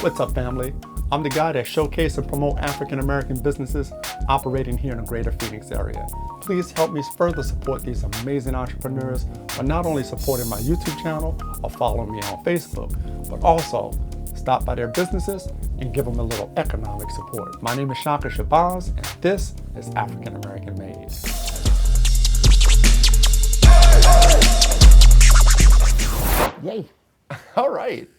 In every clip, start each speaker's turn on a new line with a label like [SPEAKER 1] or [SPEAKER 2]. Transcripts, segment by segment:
[SPEAKER 1] What's up, family? I'm the guy that showcase and promote African-American businesses operating here in the greater Phoenix area. Please help me further support these amazing entrepreneurs by not only supporting my YouTube channel or following me on Facebook, but also stop by their businesses and give them a little economic support. My name is Shaka Shabazz, and this is African-American-Made.
[SPEAKER 2] Yay.
[SPEAKER 3] All right.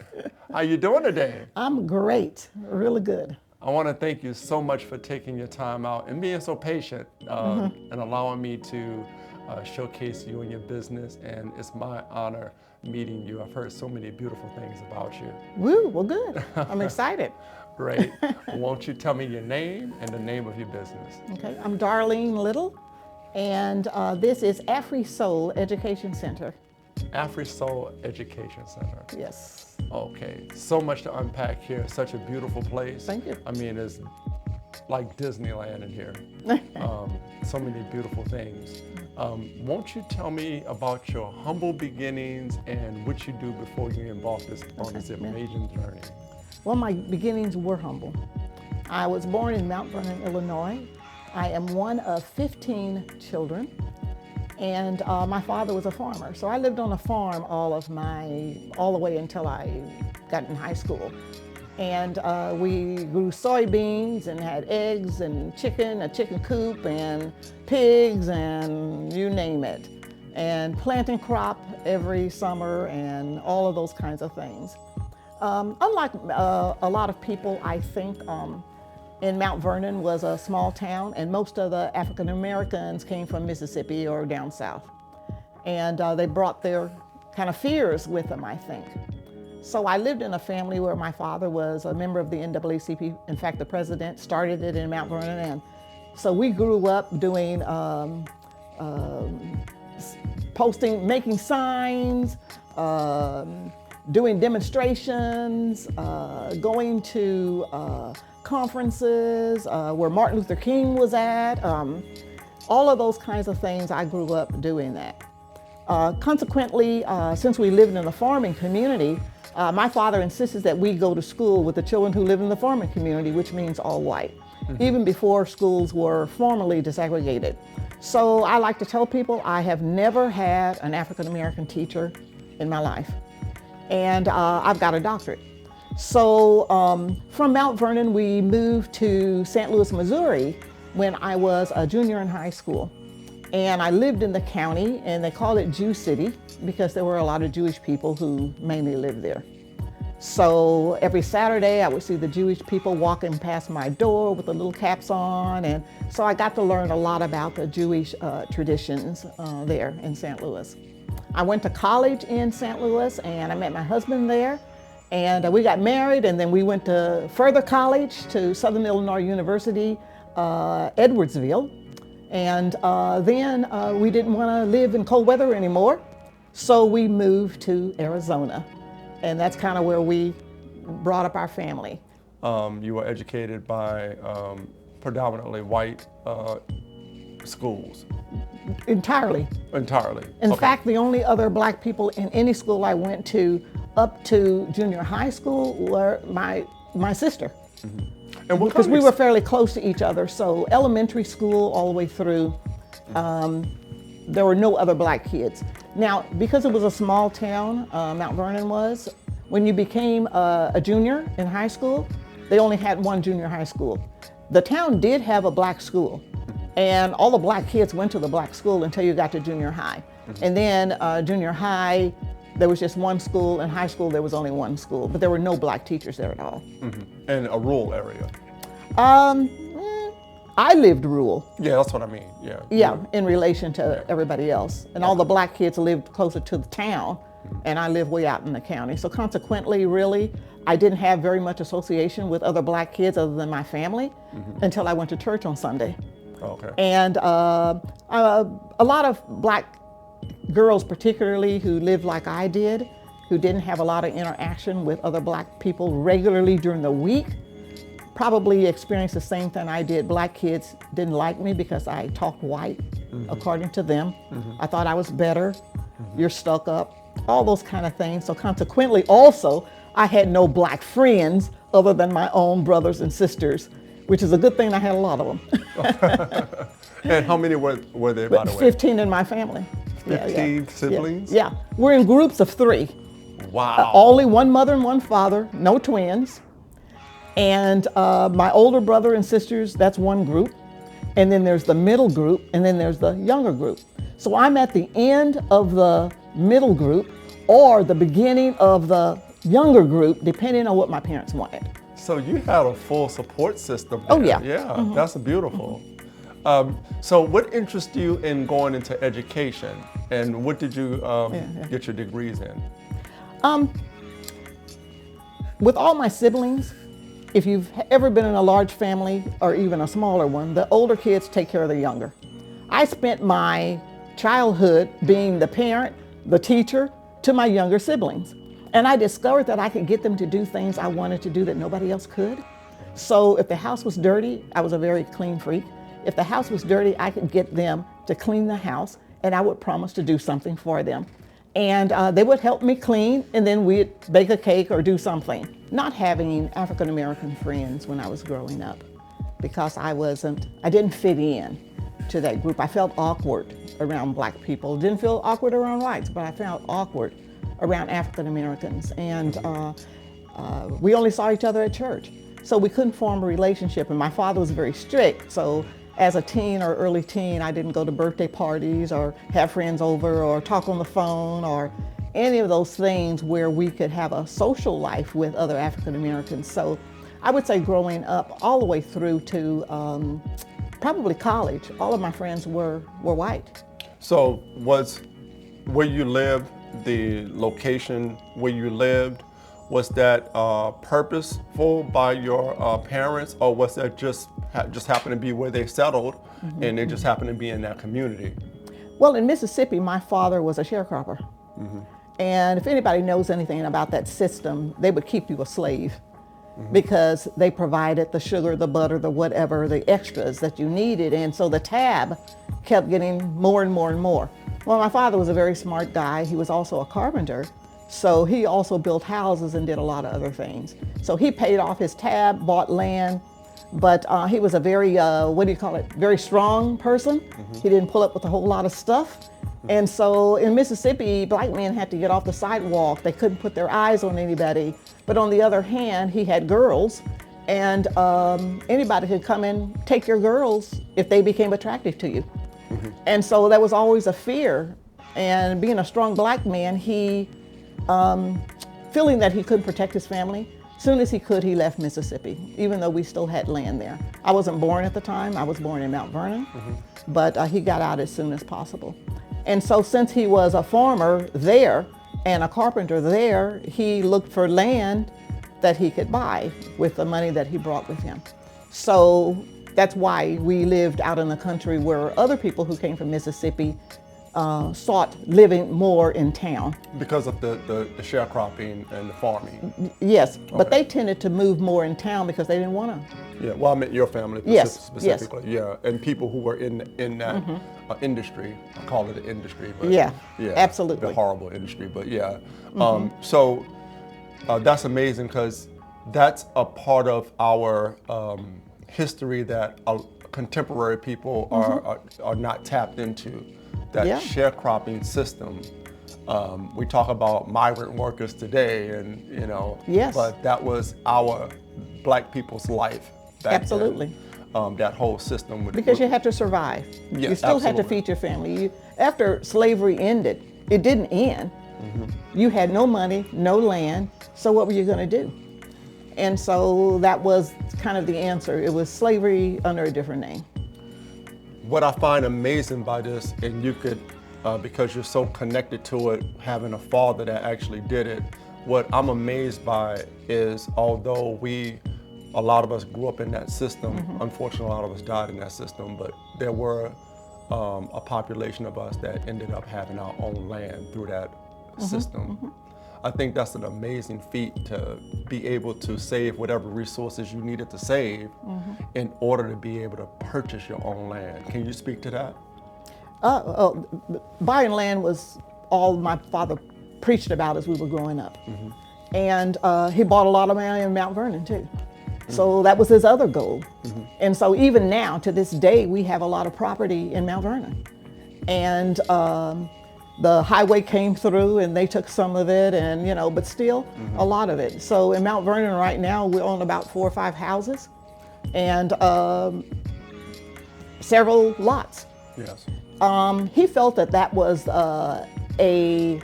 [SPEAKER 3] How you doing today?
[SPEAKER 2] I'm great, really good.
[SPEAKER 3] I want to thank you so much for taking your time out and being so patient and allowing me to showcase you and your business. And it's my honor meeting you. I've heard so many beautiful things about you.
[SPEAKER 2] Woo, well good. I'm excited.
[SPEAKER 3] Great. Won't you tell me your name and the name of your business?
[SPEAKER 2] Okay, I'm Darlene Little, and this is AfriSoul Education Center.
[SPEAKER 3] AfriSoul Education Center.
[SPEAKER 2] Yes.
[SPEAKER 3] Okay, so much to unpack here. Such a beautiful place.
[SPEAKER 2] Thank you.
[SPEAKER 3] I mean, it's like Disneyland in here. So many beautiful things. Won't you tell me about your humble beginnings and what you do before you embark on this amazing journey?
[SPEAKER 2] Well, my beginnings were humble. I was born in Mount Vernon, Illinois. I am one of 15 children. And my father was a farmer, so I lived on a farm all the way until I got in high school. And we grew soybeans and had eggs and a chicken coop and pigs and you name it. And planting crop every summer and all of those kinds of things. Unlike a lot of people, I think, in Mount Vernon was a small town, and most of the African Americans came from Mississippi or down south. And they brought their kind of fears with them, I think. So I lived in a family where my father was a member of the NAACP. In fact, the president started it in Mount Vernon. And so we grew up doing, making signs, doing demonstrations, going to conferences where Martin Luther King was at, all of those kinds of things. I grew up doing that. Consequently, since we lived in a farming community, my father insisted that we go to school with the children who live in the farming community, which means all white, even before schools were formally desegregated. So I like to tell people I have never had an African American teacher in my life, and I've got a doctorate. So from Mount Vernon, we moved to St. Louis, Missouri when I was a junior in high school. And I lived in the county, and they called it Jew City because there were a lot of Jewish people who mainly lived there. So every Saturday, I would see the Jewish people walking past my door with the little caps on. And so I got to learn a lot about the Jewish traditions there in St. Louis. I went to college in St. Louis, and I met my husband there. And we got married, and then we went to further college to Southern Illinois University, Edwardsville. And then we didn't want to live in cold weather anymore, so we moved to Arizona. And that's kind of where we brought up our family.
[SPEAKER 3] You were educated by predominantly white schools?
[SPEAKER 2] Entirely.
[SPEAKER 3] Entirely.
[SPEAKER 2] In fact, the only other black people in any school I went to up to junior high school were my sister.
[SPEAKER 3] And what
[SPEAKER 2] because we were fairly close to each other. So elementary school all the way through, there were no other black kids. Now, because it was a small town, Mount Vernon was, when you became a junior in high school, they only had one junior high school. The town did have a black school, and all the black kids went to the black school until you got to junior high. And then junior high, there was just one school. In high school, there was only one school, but there were no black teachers there at all.
[SPEAKER 3] In a rural area?
[SPEAKER 2] I lived rural.
[SPEAKER 3] Yeah, that's what I mean, yeah.
[SPEAKER 2] Yeah, in relation to everybody else. And all the black kids lived closer to the town, and I lived way out in the county. So consequently, really, I didn't have very much association with other black kids other than my family until I went to church on Sunday.
[SPEAKER 3] Okay.
[SPEAKER 2] And a lot of black girls particularly who lived like I did, who didn't have a lot of interaction with other black people regularly during the week, probably experienced the same thing I did. Black kids didn't like me because I talked white, according to them. I thought I was better. You're stuck up, all those kind of things. So consequently also, I had no black friends other than my own brothers and sisters, which is a good thing I had a lot of them.
[SPEAKER 3] And how many were there, by the way?
[SPEAKER 2] 15 in my family.
[SPEAKER 3] 15 siblings?
[SPEAKER 2] Yeah. We're in groups of 3.
[SPEAKER 3] Wow.
[SPEAKER 2] Only one mother and one father, no twins. And my older brother and sisters, that's one group. And then there's the middle group, and then there's the younger group. So I'm at the end of the middle group or the beginning of the younger group, depending on what my parents wanted.
[SPEAKER 3] So you had a full support system there.
[SPEAKER 2] Oh, yeah.
[SPEAKER 3] Yeah, that's beautiful. So what interests you in going into education, and what did you get your degrees in?
[SPEAKER 2] With all my siblings, if you've ever been in a large family or even a smaller one, the older kids take care of the younger. I spent my childhood being the parent, the teacher to my younger siblings. And I discovered that I could get them to do things I wanted to do that nobody else could. So if the house was dirty, I was a very clean freak. If the house was dirty, I could get them to clean the house, and I would promise to do something for them. And they would help me clean, and then we'd bake a cake or do something. Not having African American friends when I was growing up, because I didn't fit in to that group. I felt awkward around Black people. Didn't feel awkward around whites, but I felt awkward around African Americans. And we only saw each other at church. So we couldn't form a relationship, and my father was very strict. So as a teen or early teen, I didn't go to birthday parties or have friends over or talk on the phone or any of those things where we could have a social life with other African Americans. So I would say growing up all the way through to probably college, all of my friends were white.
[SPEAKER 3] So was where you lived, the location where you lived, was that purposeful by your parents, or was that just happened to be where they settled, and they just happened to be in that community?
[SPEAKER 2] Well, in Mississippi, my father was a sharecropper. And if anybody knows anything about that system, they would keep you a slave because they provided the sugar, the butter, the whatever, the extras that you needed. And so the tab kept getting more and more and more. Well, my father was a very smart guy. He was also a carpenter. So he also built houses and did a lot of other things. So he paid off his tab, bought land, but he was a very, very strong person. He didn't pull up with a whole lot of stuff. And so in Mississippi, Black men had to get off the sidewalk. They couldn't put their eyes on anybody. But on the other hand, he had girls, and anybody could come and take your girls if they became attractive to you. And so there was always a fear. And being a strong Black man, he, feeling that he couldn't protect his family, as soon as he could, he left Mississippi, even though we still had land there. I wasn't born at the time. I was born in Mount Vernon, but he got out as soon as possible. And so since he was a farmer there and a carpenter there, he looked for land that he could buy with the money that he brought with him. So that's why we lived out in the country where other people who came from Mississippi sought living more in town.
[SPEAKER 3] Because of the sharecropping and the farming?
[SPEAKER 2] Yes, but they tended to move more in town because they didn't want to.
[SPEAKER 3] Yeah, well, I meant your family specifically.
[SPEAKER 2] Yes.
[SPEAKER 3] Yeah, and people who were in that industry. I call it an industry, but
[SPEAKER 2] yeah, absolutely.
[SPEAKER 3] The horrible industry, but yeah. So that's amazing, because that's a part of our history that contemporary people are not tapped into. That sharecropping system. We talk about migrant workers today, and but that was our Black people's life back then. That whole system
[SPEAKER 2] because you had to survive.
[SPEAKER 3] Yes,
[SPEAKER 2] you still had to feed your family. After slavery ended, it didn't end. You had no money, no land, so what were you going to do? And so that was kind of the answer. It was slavery under a different name.
[SPEAKER 3] What I find amazing by this, and you could, because you're so connected to it, having a father that actually did it, what I'm amazed by is, although a lot of us grew up in that system, unfortunately a lot of us died in that system, but there were a population of us that ended up having our own land through that system. I think that's an amazing feat, to be able to save whatever resources you needed to save in order to be able to purchase your own land. Can you speak to that?
[SPEAKER 2] Buying land was all my father preached about as we were growing up. And he bought a lot of land in Mount Vernon too. So that was his other goal. And so even now, to this day, we have a lot of property in Mount Vernon. And the highway came through and they took some of it, and but still a lot of it. So in Mount Vernon right now, we own about 4 or 5 houses and several lots.
[SPEAKER 3] Yes.
[SPEAKER 2] He felt that that was a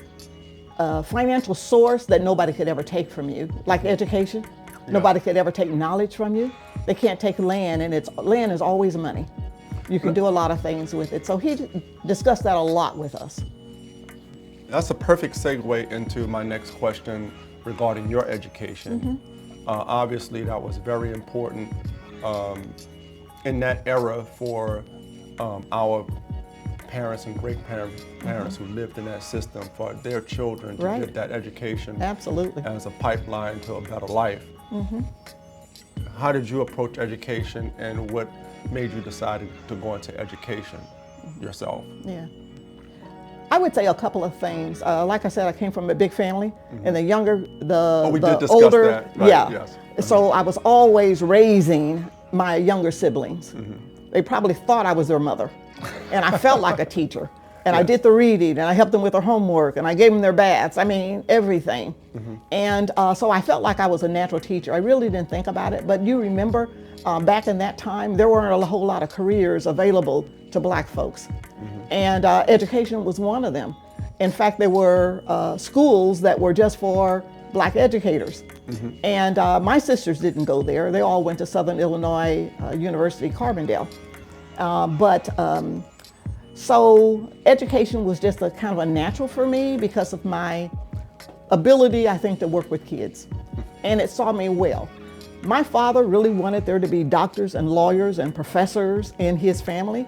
[SPEAKER 2] financial source that nobody could ever take from you, like education. Nobody could ever take knowledge from you. They can't take land, and land is always money. You can do a lot of things with it. So he discussed that a lot with us.
[SPEAKER 3] That's a perfect segue into my next question regarding your education. Obviously, that was very important in that era for our parents and great-parents who lived in that system, for their children to get that education.
[SPEAKER 2] Absolutely.
[SPEAKER 3] As a pipeline to a better life. How did you approach education, and what made you decide to go into education yourself?
[SPEAKER 2] Yeah. I would say a couple of things. Like I said, I came from a big family, and the older,
[SPEAKER 3] that, right? Yes.
[SPEAKER 2] So I was always raising my younger siblings. They probably thought I was their mother, and I felt like a teacher. And I did the reading, and I helped them with their homework, and I gave them their baths. I mean, everything. And so I felt like I was a natural teacher. I really didn't think about it, but you remember back in that time, there weren't a whole lot of careers available to Black folks. And education was one of them. In fact, there were schools that were just for Black educators. And my sisters didn't go there. They all went to Southern Illinois University, Carbondale. So education was just a kind of a natural for me because of my ability, I think, to work with kids. And it saw me well. My father really wanted there to be doctors and lawyers and professors in his family.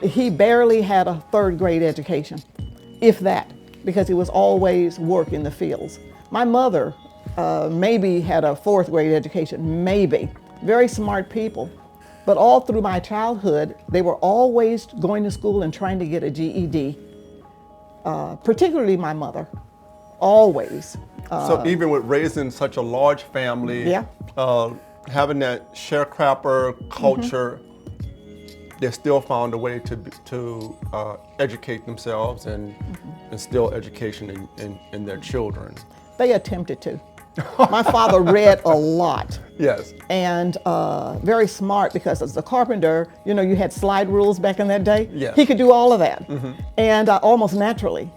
[SPEAKER 2] He barely had a 3rd grade education, if that, because he was always work in the fields. My mother maybe had a 4th grade education, maybe. Very smart people. But all through my childhood, they were always going to school and trying to get a GED, particularly my mother, always.
[SPEAKER 3] So even with raising such a large family, having that sharecropper culture, they still found a way to educate themselves and instill education in their children.
[SPEAKER 2] They attempted to. My father read a lot.
[SPEAKER 3] Yes.
[SPEAKER 2] And very smart, because as a carpenter, you had slide rules back in that day.
[SPEAKER 3] Yes.
[SPEAKER 2] He could do all of that, and almost naturally.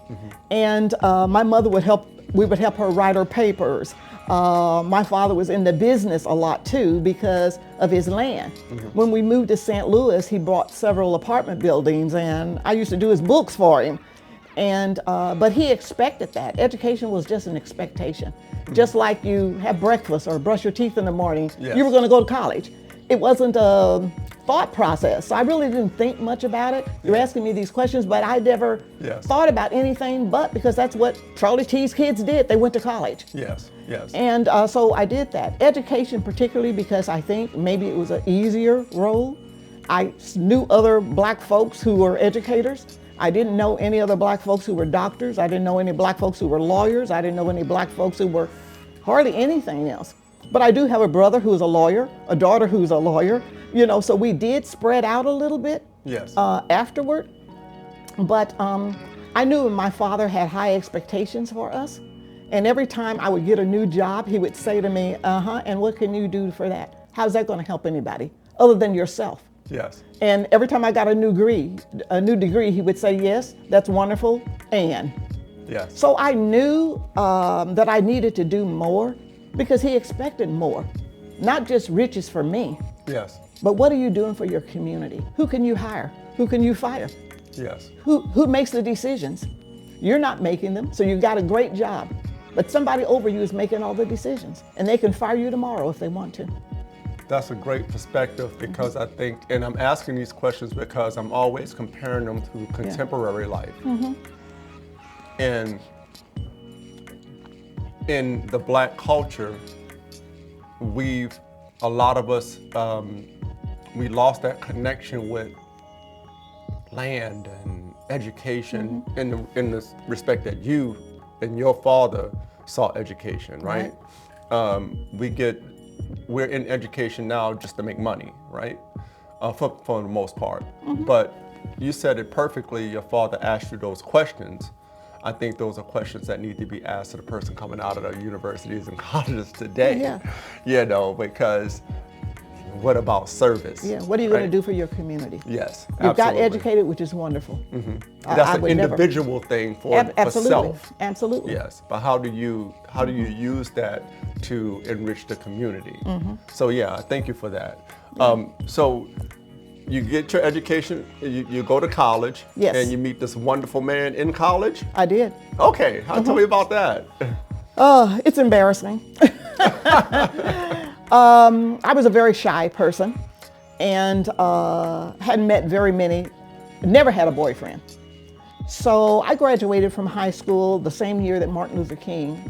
[SPEAKER 2] And my mother we would help her write her papers. My father was in the business a lot too because of his land. When we moved to St. Louis, he bought several apartment buildings, and I used to do his books for him. And but he expected that. Education was just an expectation. Just like you have breakfast or brush your teeth in the morning, you were going to go to college. It wasn't a thought process. So I really didn't think much about it. You're asking me these questions, but I never thought about anything but because that's what Charlie T's kids did. They went to college.
[SPEAKER 3] Yes, yes.
[SPEAKER 2] And so I did that. Education particularly because I think maybe it was an easier role. I knew other Black folks who were educators. I didn't know any other Black folks who were doctors. I didn't know any Black folks who were lawyers. I didn't know any Black folks who were hardly anything else. But I do have a brother who's a lawyer, a daughter who's a lawyer, so we did spread out a little bit afterward. But I knew my father had high expectations for us. And every time I would get a new job, he would say to me, and what can you do for that? How's that going to help anybody other than yourself?
[SPEAKER 3] Yes.
[SPEAKER 2] And every time I got a new degree, he would say, yes, that's wonderful, and.
[SPEAKER 3] Yes.
[SPEAKER 2] So I knew that I needed to do more because he expected more, not just riches for me.
[SPEAKER 3] Yes.
[SPEAKER 2] But what are you doing for your community? Who can you hire? Who can you fire?
[SPEAKER 3] Yes.
[SPEAKER 2] Who makes the decisions? You're not making them, so you've got a great job. But somebody over you is making all the decisions, and they can fire you tomorrow if they want to.
[SPEAKER 3] That's a great perspective because I think, and I'm asking these questions because I'm always comparing them to contemporary life. And in the Black culture, a lot of us, we lost that connection with land and education in the respect that you and your father sought education, right? We're in education now just to make money, right? For the most part. But you said it perfectly. Your father asked you those questions. I think those are questions that need to be asked to the person coming out of the universities and colleges today.
[SPEAKER 2] Yeah.
[SPEAKER 3] You know, because what about service?
[SPEAKER 2] Yeah, what are you going to do for your community?
[SPEAKER 3] Yes,
[SPEAKER 2] You've got
[SPEAKER 3] absolutely.
[SPEAKER 2] educated, which is wonderful.
[SPEAKER 3] That's an individual thing for
[SPEAKER 2] Absolutely.
[SPEAKER 3] self.
[SPEAKER 2] Absolutely.
[SPEAKER 3] Yes, but how do you use that to enrich the community? So yeah, thank you for that. So you get your education, you go to college,
[SPEAKER 2] Yes.
[SPEAKER 3] and you meet this wonderful man in college?
[SPEAKER 2] I did.
[SPEAKER 3] Okay, tell me about that.
[SPEAKER 2] It's embarrassing. I was a very shy person and hadn't met very many, never had a boyfriend. So I graduated from high school the same year that Martin Luther King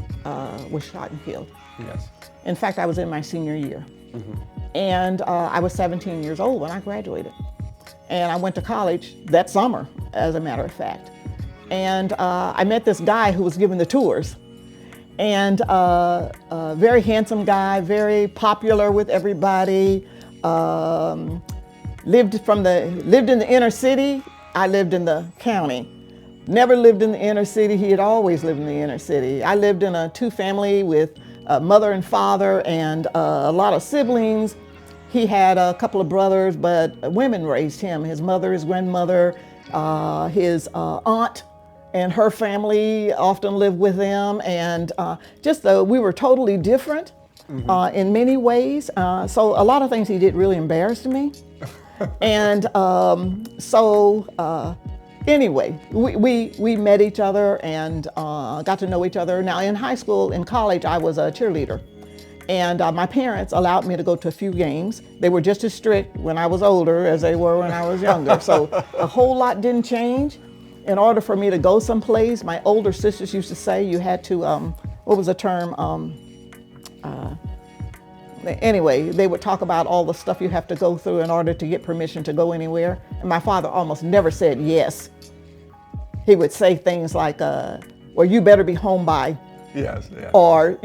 [SPEAKER 2] was shot and killed.
[SPEAKER 3] Yes.
[SPEAKER 2] In fact, I was in my senior year. And I was 17 years old when I graduated. And I went to college that summer, as a matter of fact. And I met this guy who was giving the tours. And a very handsome guy, very popular with everybody. Lived in the inner city. I lived in the county. Never lived in the inner city. He had always lived in the inner city. I lived in a two-family with a mother and father and a lot of siblings. He had a couple of brothers, but women raised him. His mother, his grandmother, his aunt, and her family often lived with them, and we were totally different in many ways. So a lot of things he did really embarrassed me. And anyway, we met each other and got to know each other. Now in high school, in college, I was a cheerleader. And my parents allowed me to go to a few games. They were just as strict when I was older as they were when I was younger. So a whole lot didn't change. In order for me to go someplace, my older sisters used to say you had to, what was the term? Anyway, they would talk about all the stuff you have to go through in order to get permission to go anywhere. And my father almost never said yes. He would say things like, well, you better be home by.
[SPEAKER 3] Yes. Yeah.
[SPEAKER 2] Or,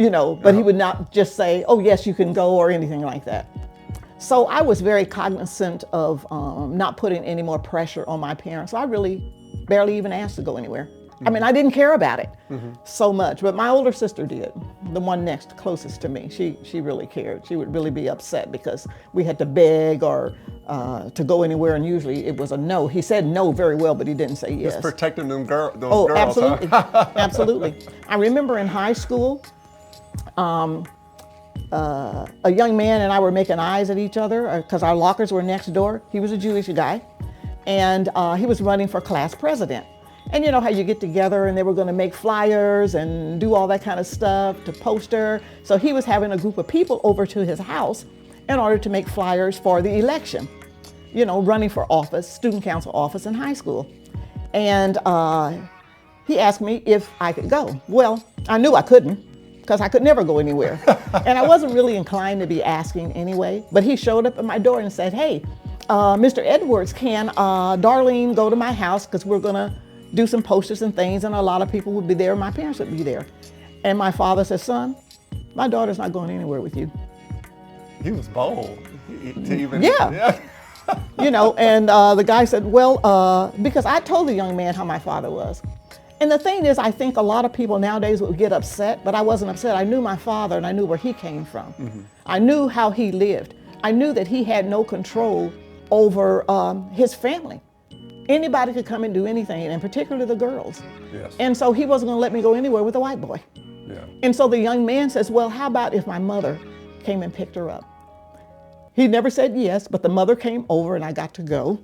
[SPEAKER 2] but he would not just say, oh, yes, you can go or anything like that. So I was very cognizant of not putting any more pressure on my parents. I really barely even asked to go anywhere. I mean, I didn't care about it so much, but my older sister did, the one next closest to me. She really cared. She would really be upset because we had to beg or to go anywhere, and usually it was a no. He said no very well, but he didn't say yes.
[SPEAKER 3] Just protecting those girls.
[SPEAKER 2] Oh, absolutely,
[SPEAKER 3] huh?
[SPEAKER 2] absolutely. I remember in high school, a young man and I were making eyes at each other because our lockers were next door. He was a Jewish guy, and he was running for class president. And you know how you get together and they were going to make flyers and do all that kind of stuff to poster. So he was having a group of people over to his house in order to make flyers for the election, running for office, student council office in high school. And he asked me if I could go. Well, I knew I couldn't because I could never go anywhere. And I wasn't really inclined to be asking anyway, but he showed up at my door and said, hey, Mr. Edwards, can Darlene go to my house because we're going to do some posters and things, and a lot of people would be there. My parents would be there. And my father said, son, my daughter's not going anywhere with you.
[SPEAKER 3] He was bold.
[SPEAKER 2] Yeah. And the guy said, well, because I told the young man how my father was. And the thing is, I think a lot of people nowadays would get upset, but I wasn't upset. I knew my father and I knew where he came from. I knew how he lived. I knew that he had no control over his family. Anybody could come and do anything, and particularly the girls.
[SPEAKER 3] Yes.
[SPEAKER 2] And so he wasn't going to let me go anywhere with a white boy.
[SPEAKER 3] Yeah.
[SPEAKER 2] And so the young man says, well, how about if my mother came and picked her up? He never said yes, but the mother came over and I got to go.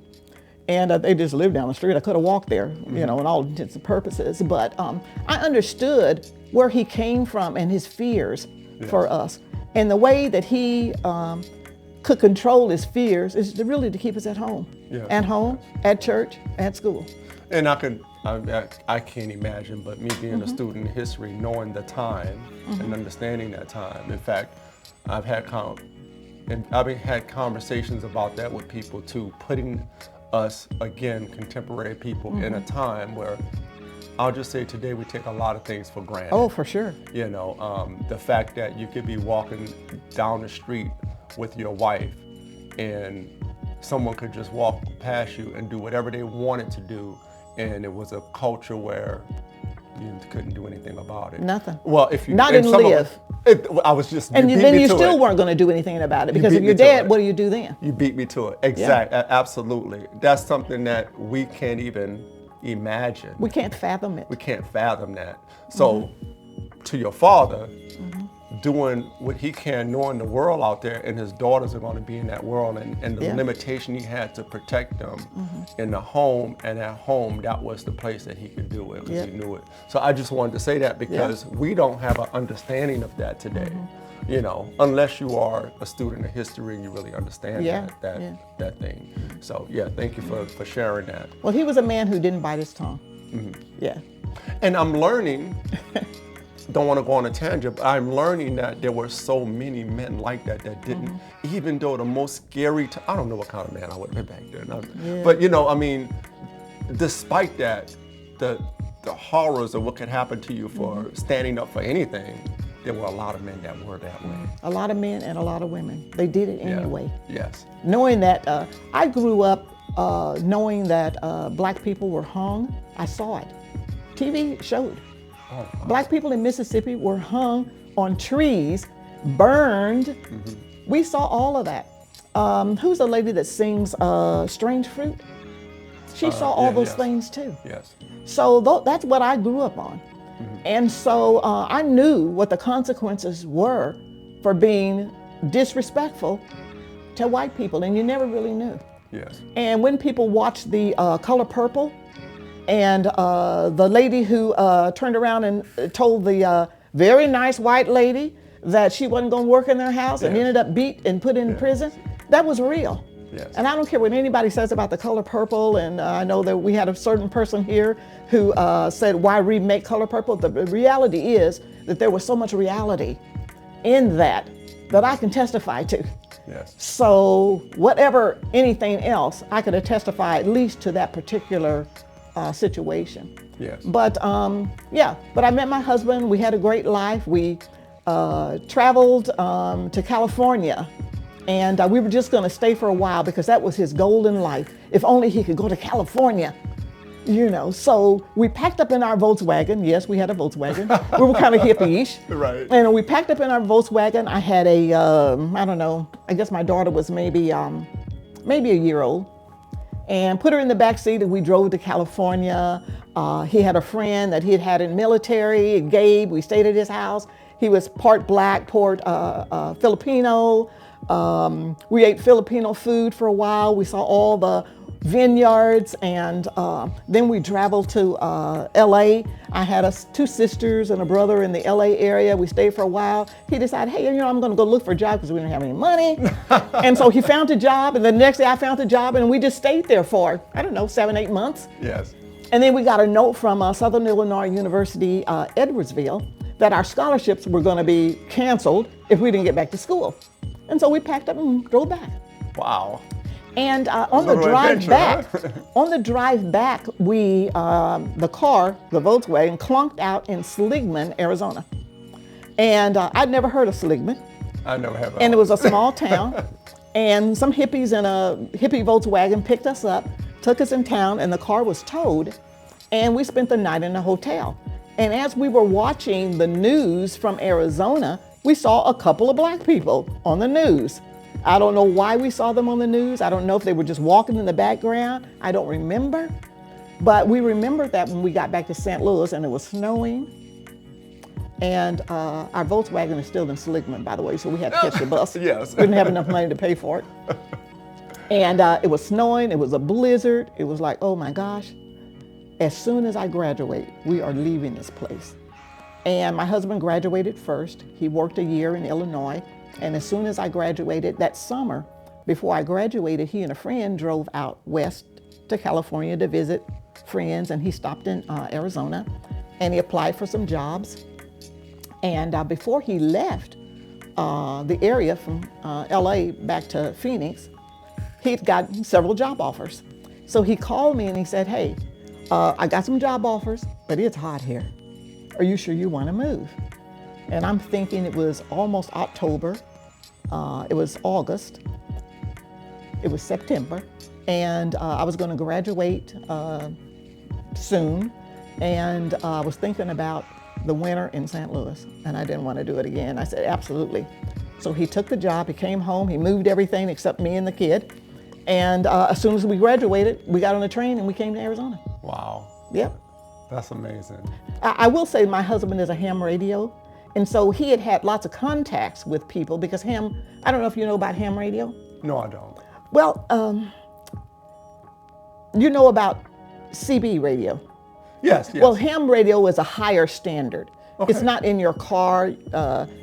[SPEAKER 2] And they just lived down the street. I could have walked there, in all intents and purposes. But I understood where he came from and his fears for us. And the way that he could control his fears is really to keep us at home.
[SPEAKER 3] Yes.
[SPEAKER 2] At home, at church, at school.
[SPEAKER 3] And I can't imagine, but me being a student in history, knowing the time and understanding that time. In fact, I've had conversations about that with people too, putting us, again, contemporary people in a time where I'll just say today we take a lot of things for granted.
[SPEAKER 2] Oh, for sure.
[SPEAKER 3] You know, the fact that you could be walking down the street with your wife and someone could just walk past you and do whatever they wanted to do, and it was a culture where you couldn't do anything about it.
[SPEAKER 2] Nothing.
[SPEAKER 3] Well, if you
[SPEAKER 2] Not in live.
[SPEAKER 3] I was just
[SPEAKER 2] And
[SPEAKER 3] you beat
[SPEAKER 2] then
[SPEAKER 3] me
[SPEAKER 2] you
[SPEAKER 3] to
[SPEAKER 2] still
[SPEAKER 3] it.
[SPEAKER 2] weren't going to do anything about it, because
[SPEAKER 3] beat
[SPEAKER 2] if
[SPEAKER 3] me
[SPEAKER 2] you're
[SPEAKER 3] to
[SPEAKER 2] dead,
[SPEAKER 3] it.
[SPEAKER 2] what do you do then?
[SPEAKER 3] You beat me to it. Exactly. Absolutely. That's something that we can't even imagine.
[SPEAKER 2] We can't fathom it.
[SPEAKER 3] We can't fathom that. So, to your father, doing what he can, knowing the world out there, and his daughters are going to be in that world, and the limitation he had to protect them in the home, and at home, that was the place that he could do it, because he knew it. So I just wanted to say that, because we don't have an understanding of that today. You know, unless you are a student of history and you really understand that thing. So yeah, thank you for sharing that.
[SPEAKER 2] Well, he was a man who didn't bite his tongue. Yeah.
[SPEAKER 3] And I'm learning, don't want to go on a tangent, but I'm learning that there were so many men like that didn't, even though the most scary, I don't know what kind of man I would have been back then. But you know, I mean, despite that, the horrors of what could happen to you for standing up for anything, there were a lot of men that were that way.
[SPEAKER 2] A lot of men and a lot of women. They did it anyway.
[SPEAKER 3] Yes.
[SPEAKER 2] Knowing that, I grew up knowing that black people were hung. I saw it. TV showed.
[SPEAKER 3] Oh, wow.
[SPEAKER 2] Black people in Mississippi were hung on trees, burned. We saw all of that. Who's the lady that sings Strange Fruit? She saw all those things too.
[SPEAKER 3] Yes.
[SPEAKER 2] So that's what I grew up on. And so I knew what the consequences were for being disrespectful to white people, and you never really knew.
[SPEAKER 3] Yes.
[SPEAKER 2] And when people watched the Color Purple, and the lady who turned around and told the very nice white lady that she wasn't going to work in their house and ended up beat and put in prison, that was real.
[SPEAKER 3] Yes.
[SPEAKER 2] And I don't care what anybody says about the Color Purple, and I know that we had a certain person here who said, why remake Color Purple? The reality is that there was so much reality in that I can testify to.
[SPEAKER 3] Yes.
[SPEAKER 2] So whatever anything else, I could testify at least to that particular situation.
[SPEAKER 3] Yes.
[SPEAKER 2] But but I met my husband. We had a great life. We traveled to California, and we were just going to stay for a while because that was his goal in life. If only he could go to California, you know. So we packed up in our Volkswagen. Yes, we had a Volkswagen. We were kind of hippie-ish.
[SPEAKER 3] Right.
[SPEAKER 2] And we packed up in our Volkswagen. I had a, I don't know, I guess my daughter was maybe a year old, and put her in the back seat, and we drove to California. He had a friend that he had had in military, Gabe. We stayed at his house. He was part black, part Filipino. We ate Filipino food for a while. We saw all the vineyards, and then we traveled to LA. I had two sisters and a brother in the LA area. We stayed for a while. He decided, hey, you know, I'm gonna go look for a job because we didn't have any money. And so he found a job, and the next day I found a job, and we just stayed there for, I don't know, 7-8 months.
[SPEAKER 3] Yes.
[SPEAKER 2] And then we got a note from Southern Illinois University, Edwardsville, that our scholarships were gonna be canceled if we didn't get back to school. And so we packed up and drove back.
[SPEAKER 3] Wow.
[SPEAKER 2] And on the drive back, we the car, the Volkswagen, clunked out in Seligman, Arizona. And I'd never heard of Seligman.
[SPEAKER 3] I never have.
[SPEAKER 2] And it was a small town. And some hippies in a hippie Volkswagen picked us up, took us in town, and the car was towed. And we spent the night in a hotel. And as we were watching the news from Arizona, we saw a couple of black people on the news. I don't know why we saw them on the news. I don't know if they were just walking in the background. I don't remember. But we remembered that when we got back to St. Louis and it was snowing. And our Volkswagen is still in Seligman, by the way, so we had to catch the bus.
[SPEAKER 3] Yes.
[SPEAKER 2] We didn't have enough money to pay for it. And it was snowing, it was a blizzard. It was like, oh my gosh. As soon as I graduate, we are leaving this place. And my husband graduated first. He worked a year in Illinois. And as soon as I graduated that summer, before I graduated, he and a friend drove out west to California to visit friends, and he stopped in Arizona, and he applied for some jobs. And before he left the area from LA back to Phoenix, he'd got several job offers. So he called me and he said, hey, I got some job offers, but it's hot here. Are you sure you want to move? And I'm thinking it was almost October. It was August. It was September. And I was going to graduate soon. And I was thinking about the winter in St. Louis, and I didn't want to do it again. I said, absolutely. So he took the job, he came home, he moved everything except me and the kid. And as soon as we graduated, we got on the train and we came to Arizona.
[SPEAKER 3] Wow.
[SPEAKER 2] Yep.
[SPEAKER 3] That's amazing.
[SPEAKER 2] I will say my husband is a ham radio. And so he had had lots of contacts with people because ham, I don't know if you know about ham radio.
[SPEAKER 3] No, I don't.
[SPEAKER 2] Well, you know about CB radio.
[SPEAKER 3] Yes, yes.
[SPEAKER 2] Well, ham radio is a higher standard.
[SPEAKER 3] Okay.
[SPEAKER 2] It's not in your car.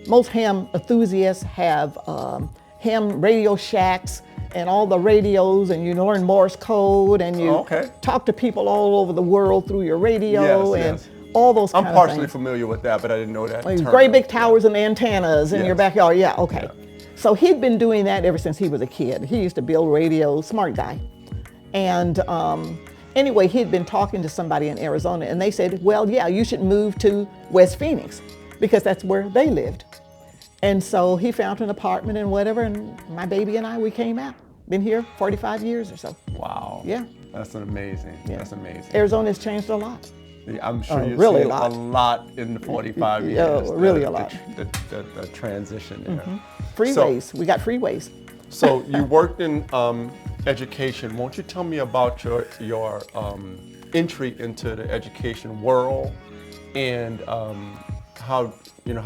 [SPEAKER 2] Most ham enthusiasts have ham radio shacks and all the radios, and you learn Morse code, and you talk to people all over the world through your radio, and all those kind of things.
[SPEAKER 3] I'm partially familiar with that, but I didn't know that term.
[SPEAKER 2] Great big towers and antennas in your backyard. Yeah, okay. Yeah. So he'd been doing that ever since he was a kid. He used to build radios, smart guy. And anyway, he'd been talking to somebody in Arizona, and they said, well, yeah, you should move to West Phoenix because that's where they lived. And so he found an apartment and whatever, and my baby and I, we came out. Been here 45 years or so.
[SPEAKER 3] Wow.
[SPEAKER 2] Yeah.
[SPEAKER 3] That's amazing. Yeah. That's amazing.
[SPEAKER 2] Arizona's changed a lot.
[SPEAKER 3] Yeah, I'm sure you've
[SPEAKER 2] really
[SPEAKER 3] seen a lot in the 45 years.
[SPEAKER 2] Yeah, really a lot.
[SPEAKER 3] The transition there.
[SPEAKER 2] Mm-hmm. Freeways. We got freeways.
[SPEAKER 3] So you worked in education. Won't you tell me about your entry into the education world, and how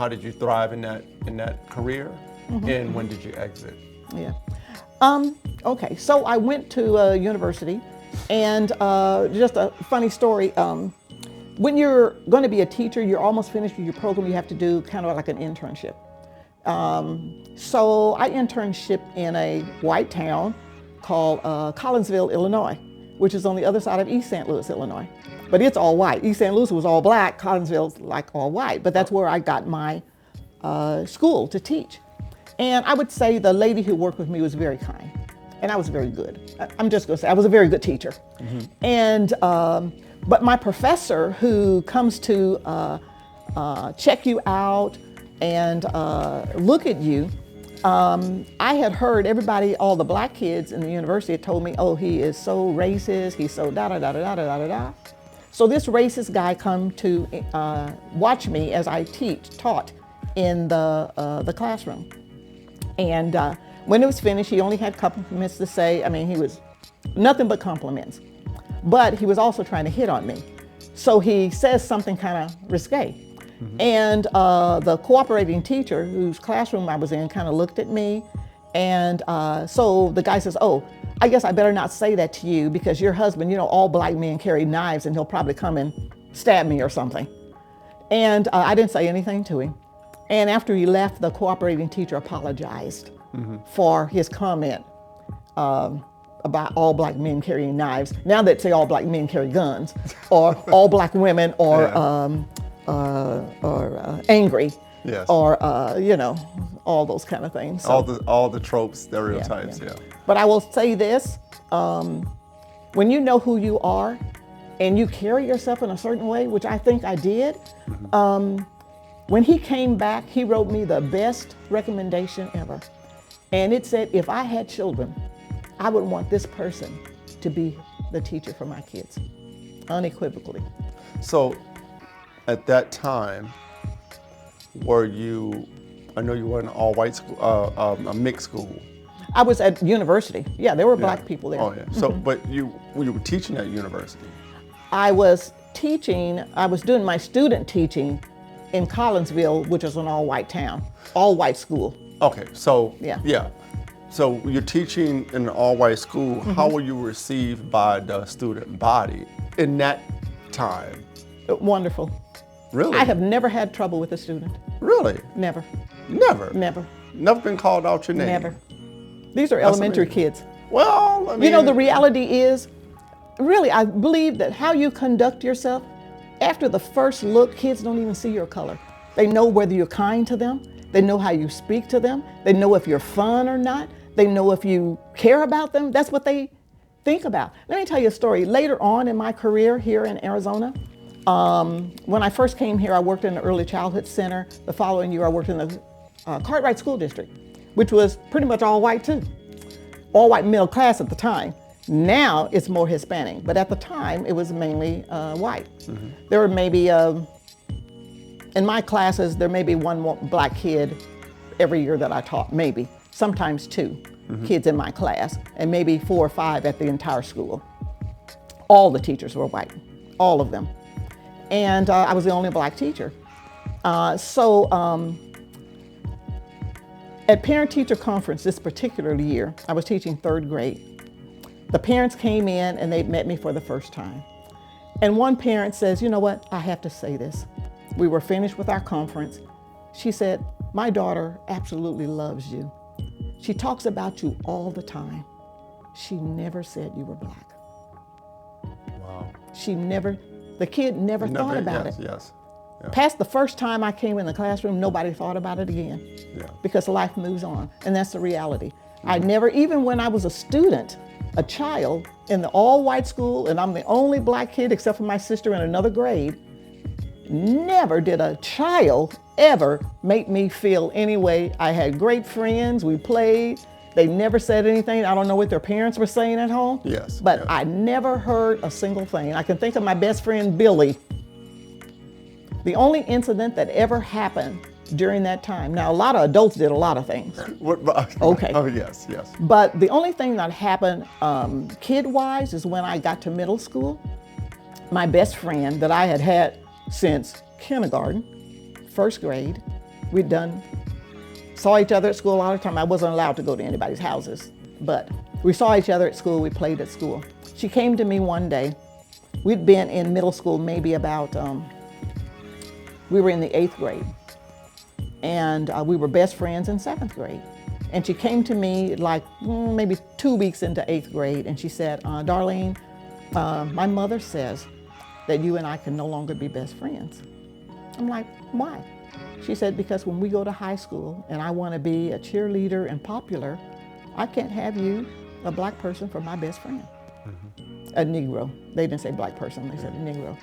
[SPEAKER 3] did you thrive in that career, and when did you exit?
[SPEAKER 2] Yeah. Okay. So I went to university, and just a funny story. When you're going to be a teacher, you're almost finished with your program. You have to do kind of like an internship. So I internshiped in a white town called Collinsville, Illinois, which is on the other side of East St. Louis, Illinois. But it's all white. East St. Louis was all black. Collinsville's like all white. But that's where I got my school to teach. And I would say the lady who worked with me was very kind. And I was very good. I'm just going to say I was a very good teacher. And but my professor, who comes to check you out and look at you, I had heard everybody, all the black kids in the university had told me, oh, he is so racist, he's so da-da-da-da-da-da-da-da. So this racist guy come to watch me as I taught in the classroom. And when it was finished, he only had compliments to say. I mean, he was nothing but compliments. But he was also trying to hit on me. So he says something kind of risque. And the cooperating teacher, whose classroom I was in, kind of looked at me. And so the guy says, oh, I guess I better not say that to you because your husband, all black men carry knives and he'll probably come and stab me or something. And I didn't say anything to him. And after he left, the cooperating teacher apologized for his comment about all black men carrying knives. Now they'd say all black men carry guns, or all black women, or angry, or all those kind of things. So,
[SPEAKER 3] all the tropes, stereotypes, yeah.
[SPEAKER 2] But I will say this: when you know who you are, and you carry yourself in a certain way, which I think I did. When he came back, he wrote me the best recommendation ever. And it said, if I had children, I would want this person to be the teacher for my kids, unequivocally.
[SPEAKER 3] So at that time, I know you were in an all-white school, a mixed school.
[SPEAKER 2] I was at university. Yeah, there were black people there.
[SPEAKER 3] Oh, yeah. So, but you were teaching at university?
[SPEAKER 2] I was doing my student teaching in Collinsville, which is an all-white town, all-white school.
[SPEAKER 3] Okay, so
[SPEAKER 2] yeah.
[SPEAKER 3] So you're teaching in an all-white school. How were you received by the student body in that time?
[SPEAKER 2] Wonderful.
[SPEAKER 3] Really?
[SPEAKER 2] I have never had trouble with a student.
[SPEAKER 3] Really?
[SPEAKER 2] Never.
[SPEAKER 3] Never?
[SPEAKER 2] Never.
[SPEAKER 3] Never been called out your name?
[SPEAKER 2] Never. These are elementary kids.
[SPEAKER 3] Well, I mean,
[SPEAKER 2] the reality is, really, I believe that how you conduct yourself, after the first look, kids don't even see your color. They know whether you're kind to them. They know how you speak to them. They know if you're fun or not. They know if you care about them. That's what they think about. Let me tell you a story. Later on in my career here in Arizona, when I first came here, I worked in the early childhood center. The following year, I worked in the Cartwright School District, which was pretty much all white too. All white middle class at the time. Now it's more Hispanic, but at the time it was mainly white. There were maybe, in my classes, there may be one more black kid every year that I taught, maybe, sometimes two kids in my class, and maybe 4 or 5 at the entire school. All the teachers were white, all of them. And I was the only black teacher. At parent-teacher conference this particular year, I was teaching 3rd grade. The parents came in and they met me for the first time. And one parent says, you know what, I have to say this. We were finished with our conference. She said, my daughter absolutely loves you. She talks about you all the time. She never said you were black.
[SPEAKER 3] Wow.
[SPEAKER 2] The kid never thought about it.
[SPEAKER 3] Yes. Yeah.
[SPEAKER 2] Past the first time I came in the classroom, nobody thought about it again.
[SPEAKER 3] Yeah.
[SPEAKER 2] Because life moves on, and that's the reality. I never, even when I was a student, a child in the all-white school, and I'm the only black kid except for my sister in another grade, never did a child ever make me feel any way. I had great friends, we played, they never said anything. I don't know what their parents were saying at home.
[SPEAKER 3] Yes.
[SPEAKER 2] But
[SPEAKER 3] yes.
[SPEAKER 2] I never heard a single thing. I can think of my best friend, Billy. The only incident that ever happened during that time. Now, a lot of adults did a lot of things. Okay.
[SPEAKER 3] Oh, yes.
[SPEAKER 2] But the only thing that happened kid-wise is when I got to middle school. My best friend that I had had since kindergarten, 1st grade, saw each other at school all the time. I wasn't allowed to go to anybody's houses, but we saw each other at school, we played at school. She came to me one day. We'd been in middle school maybe about, we were in the 8th grade. And we were best friends in 7th grade. And she came to me like maybe 2 weeks into 8th grade, and she said, Darlene, my mother says that you and I can no longer be best friends. I'm like, why? She said, because when we go to high school and I want to be a cheerleader and popular, I can't have you, a black person, for my best friend. A Negro. They didn't say black person, they said a Negro.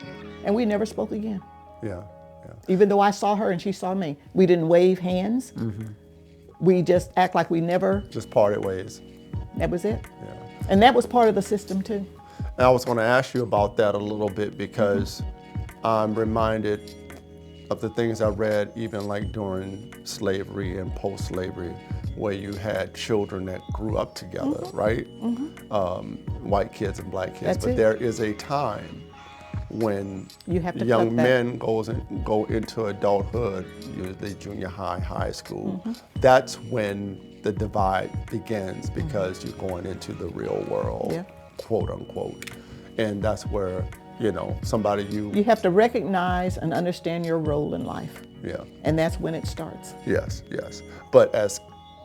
[SPEAKER 2] And we never spoke again.
[SPEAKER 3] Yeah.
[SPEAKER 2] Even though I saw her and she saw me. We didn't wave hands. We just act like we never.
[SPEAKER 3] Just parted ways.
[SPEAKER 2] That was it.
[SPEAKER 3] Yeah.
[SPEAKER 2] And that was part of the system too.
[SPEAKER 3] And I was going to ask you about that a little bit because I'm reminded of the things I read even like during slavery and post-slavery, where you had children that grew up together, right? White kids and black kids.
[SPEAKER 2] That's
[SPEAKER 3] but
[SPEAKER 2] it.
[SPEAKER 3] there is a time when
[SPEAKER 2] You have to
[SPEAKER 3] young
[SPEAKER 2] cut that.
[SPEAKER 3] men go into adulthood, usually junior high, high school. That's when the divide begins because you're going into the real world,
[SPEAKER 2] Yeah.
[SPEAKER 3] quote unquote. And that's where, somebody
[SPEAKER 2] You have to recognize and understand your role in life.
[SPEAKER 3] yeah.
[SPEAKER 2] And that's when it starts.
[SPEAKER 3] Yes. But as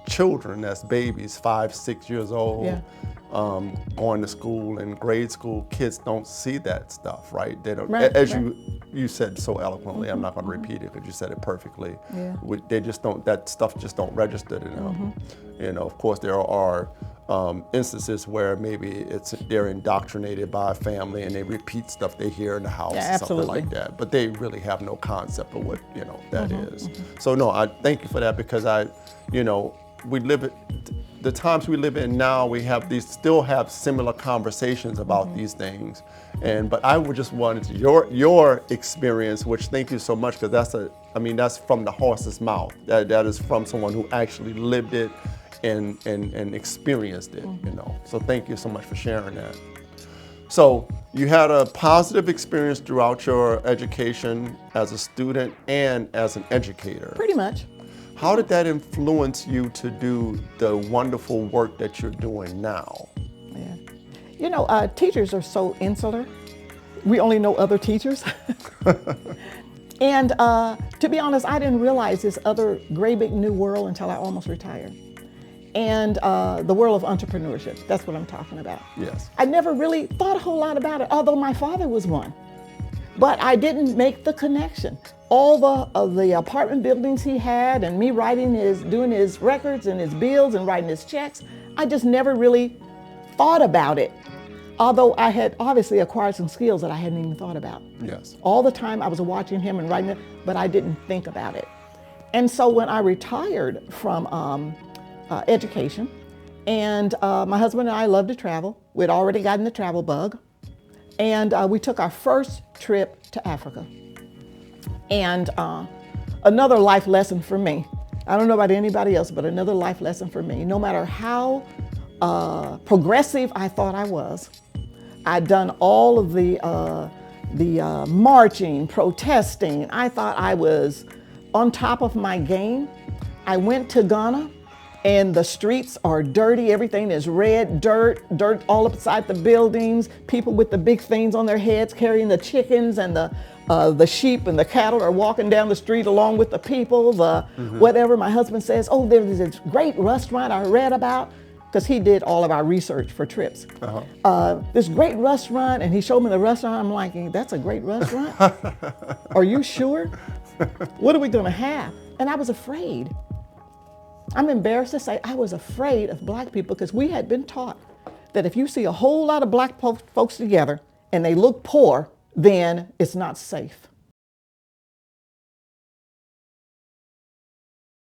[SPEAKER 3] children, as babies, 5, 6 years old,
[SPEAKER 2] Yeah.
[SPEAKER 3] Going to school and grade school, kids don't see that stuff, right? They don't.
[SPEAKER 2] Right,
[SPEAKER 3] As
[SPEAKER 2] right.
[SPEAKER 3] you said so eloquently, I'm not going to repeat it because you said it perfectly.
[SPEAKER 2] Yeah.
[SPEAKER 3] They just don't. That stuff just don't register to them. Of course, there are instances where maybe they're indoctrinated by a family and they repeat stuff they hear in the house,
[SPEAKER 2] Yeah,
[SPEAKER 3] or something
[SPEAKER 2] absolutely.
[SPEAKER 3] like that. But they really have no concept of what that is. So no, I thank you for that because we live it. The times we live in now, we still have similar conversations about these things, but I would just wanted your experience, which thank you so much because that's from the horse's mouth. That is from someone who actually lived it and experienced it. So thank you so much for sharing that. So you had a positive experience throughout your education as a student and as an educator.
[SPEAKER 2] Pretty much.
[SPEAKER 3] How did that influence you to do the wonderful work that you're doing now?
[SPEAKER 2] Yeah. Teachers are so insular. We only know other teachers. And to be honest, I didn't realize this other great big new world until I almost retired. And the world of entrepreneurship, that's what I'm talking about.
[SPEAKER 3] Yes.
[SPEAKER 2] I never really thought a whole lot about it, although my father was one. But I didn't make the connection. All the apartment buildings he had and me doing his records and his bills and writing his checks, I just never really thought about it although I had obviously acquired some skills that I hadn't even thought about.
[SPEAKER 3] Yes.
[SPEAKER 2] All the time I was watching him and writing it, but I didn't think about it. And so when I retired from education, and my husband and I loved to travel. We'd already gotten the travel bug. And we took our first trip to Africa. And another life lesson for me. I don't know about anybody else, but another life lesson for me. No matter how progressive I thought I was, I'd done all of the marching, protesting. I thought I was on top of my game. I went to Ghana, and the streets are dirty. Everything is red, dirt all upside the buildings. People with the big things on their heads carrying the chickens, and the sheep and the cattle are walking down the street along with the people. Whatever. My husband says, oh, there's this great restaurant I read about, because he did all of our research for trips. This great restaurant, and he showed me the restaurant. I'm like, that's a great restaurant? Are you sure? What are we gonna have? And I was afraid. I'm embarrassed to say I was afraid of black people, because we had been taught that if you see a whole lot of black folks together and they look poor, then it's not safe.